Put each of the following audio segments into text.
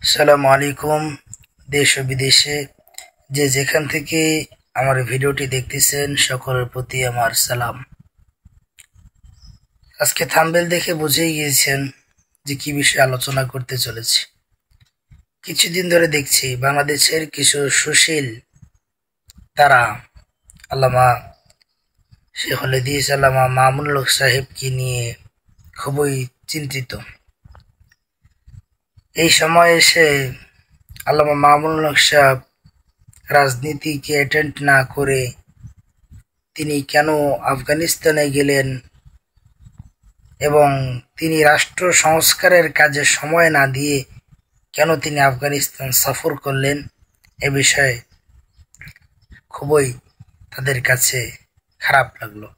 আসসালামু আলাইকুম। দেশ ও বিদেশে যে যেখান থেকে আমার ভিডিওটি দেখতেছেন সকলের প্রতি আমার সালাম। আজকে থাম্বনেল দেখে বুঝেই গিয়েছেন যে কি বিষয়ে আলোচনা করতে চলেছি। কিছুদিন ধরে দেখছি বাংলাদেশের কিছু সুশীল তারা আল্লামা শেখুল হাদিস আল্লামা মামুনুল হক সাহেবকে নিয়ে খুবই চিন্তিত। এই সময় এসে আল্লামা মামুনুল হক সাহেব রাজনীতিকে অ্যাটেন্ড না করে তিনি কেন আফগানিস্তানে গেলেন এবং তিনি রাষ্ট্র সংস্কারের কাজে সময় না দিয়ে কেন তিনি আফগানিস্তান সফর করলেন, এ বিষয়ে খুবই তাদের কাছে খারাপ লাগলো।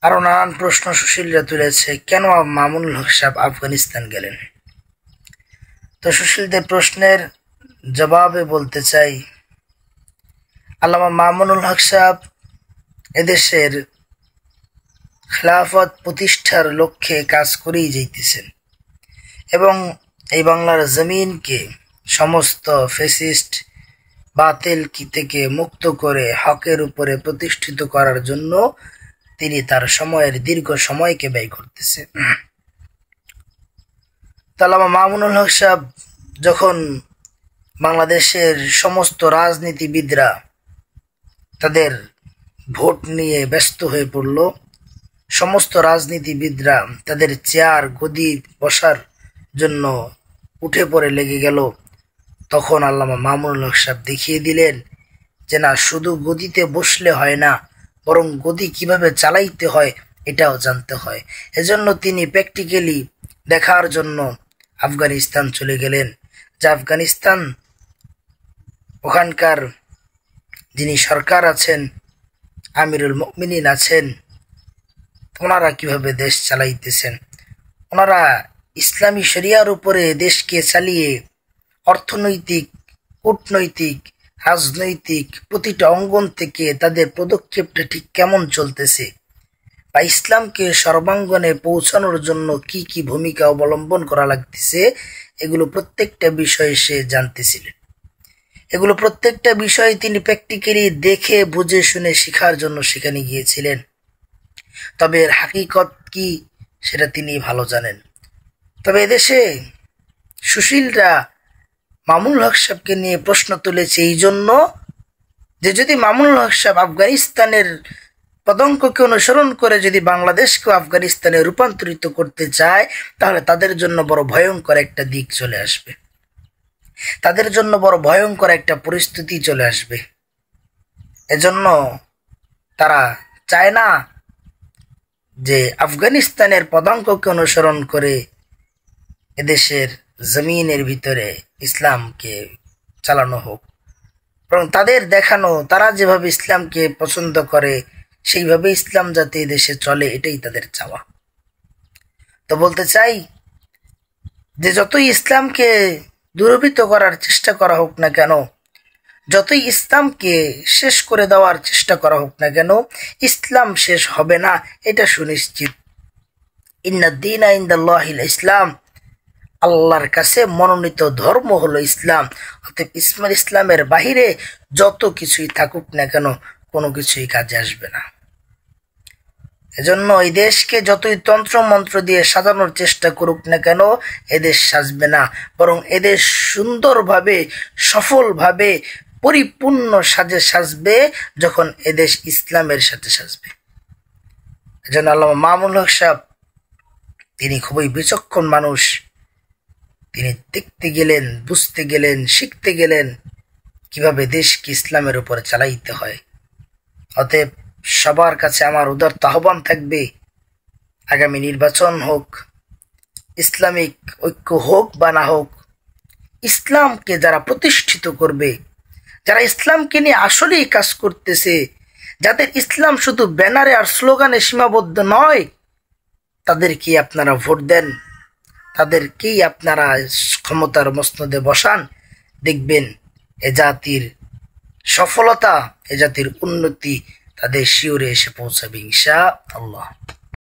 আরো নানান প্রশ্ন সুশীলরা তুলেছে, কেন মামুনুল হক সাহেব আফগানিস্তান গেলেন। তো সুশীলদের প্রশ্নের জবাবে বলতে চাই, আল্লামা মামুনুল হক সাহেব এদেশের খেলাফত প্রতিষ্ঠার লক্ষ্যে কাজ করেই যাইতেছেন এবং এই বাংলার জমিনকে সমস্ত ফ্যাসিস্ট বাতিল থেকে মুক্ত করে হকের উপরে প্রতিষ্ঠিত করার জন্য তিনি তার সময়ের দীর্ঘ সময়কে ব্যয় করতেছেন। আল্লামা মামুনুল হক সাহেব যখন বাংলাদেশের সমস্ত রাজনীতিবিদরা তাদের ভোট নিয়ে ব্যস্ত হয়ে পড়ল, সমস্ত রাজনীতিবিদরা তাদের চেয়ার গদি বসার জন্য উঠে পড়ে লেগে গেল, তখন আল্লামা মামুনুল হক সাহেব দেখিয়ে দিলেন যে না, শুধু গদিতে বসলে হয় না, বরং গদি কিভাবে চালাইতে হয় এটাও জানতে হয়। এজন্য তিনি প্র্যাকটিক্যালি দেখার জন্য আফগানিস্তান চলে গেলেন। যে আফগানিস্তান, ওখানকার যিনি সরকার আছেন, আমিরুল মুমিনিন আছেন, ওনারা কিভাবে দেশ চালাইতেছেন। ওনারা ইসলামী শরিয়ার উপরে দেশকে চালিয়ে অর্থনৈতিক, কূটনৈতিক, রাজনৈতিক প্রতিটা অঙ্গন থেকে তাদের পদক্ষেপটা ঠিক কেমন চলতেছে বা ইসলামকে সর্বাঙ্গনে পৌঁছানোর জন্য কি কি ভূমিকা অবলম্বন করা লাগতেছে, এগুলো প্রত্যেকটা বিষয়ে সে জানতেছিলেন। এগুলো প্রত্যেকটা বিষয় তিনি প্র্যাকটিক্যালি দেখে বুঝে শুনে শেখার জন্য সেখানে গিয়েছিলেন। তবে এর হাকিকত কি সেটা তিনি ভালো জানেন। তবে এদেশে সুশীলরা মামুনুল হক সাহেবকে নিয়ে প্রশ্ন তুলেছে এই জন্য যে যদি মামুনুল হক সাহেব আফগানিস্তানের পদাঙ্ককে অনুসরণ করে যদি বাংলাদেশকে আফগানিস্তানে রূপান্তরিত করতে চায়, তাহলে তাদের জন্য বড় ভয়ঙ্কর একটা দিক চলে আসবে, তাদের জন্য বড় ভয়ঙ্কর একটা পরিস্থিতি চলে আসবে। এজন্য তারা চায় না যে আফগানিস্তানের পদাঙ্ককে অনুসরণ করে এদেশের জমিনের ভিতরে ইসলামকে চালানো হোক, বরং তাদের দেখানো, তারা যেভাবে ইসলামকে পছন্দ করে সেইভাবে ইসলাম যাতে দেশে চলে, এটাই তাদের চাওয়া। তো বলতে চাই যে যতই ইসলামকে দুরবীত করার চেষ্টা করা হোক না কেন, যতই ইসলামকে শেষ করে দেওয়ার চেষ্টা করা হোক না কেন, ইসলাম শেষ হবে না, এটা সুনিশ্চিত। ইন্নাদ-দীনা ইনদাল্লাহিল ইসলাম, আল্লাহর কাছে মনোনীত ধর্ম হলো ইসলাম। অতএব ইসলামের বাহিরে যত কিছুই থাকুক না কেন, কোনো কিছুই কাজে আসবে না। এজন্য এই দেশকে যতই তন্ত্র মন্ত্র দিয়ে সাজানোর চেষ্টা করুক না কেন, এদেশ সাজবে না, বরং এদেশ সুন্দরভাবে, সফলভাবে, পরিপূর্ণ সাজে সাজবে যখন এদেশ ইসলামের সাথে সাজবে। এজন্য আল্লামা মামুনুল হক সাহেব তিনি খুবই বিচক্ষণ মানুষ। তিনি দেখতে গেলেন, বুঝতে গেলেন, শিখতে গেলেন কিভাবে দেশকে ইসলামের উপরে চালাইতে হয়। অতএব সবার কাছে আমার উদারত আহ্বান থাকবে, আগামী নির্বাচন হোক, ইসলামিক ঐক্য হোক বা না হোক, ইসলামকে যারা প্রতিষ্ঠিত করবে, যারা ইসলামকে নিয়ে আসলেই কাজ করতেছে, যাদের ইসলাম শুধু ব্যানারে আর স্লোগানে সীমাবদ্ধ নয়, তাদেরকে আপনারা ভোট দেন, তাদেরকেই আপনারা ক্ষমতার মসনদে বসান। দেখবেন এ জাতির সফলতা, এ জাতির উন্নতি তাদের শিওরে এসে পৌঁছাবে ইনশাআল্লাহ।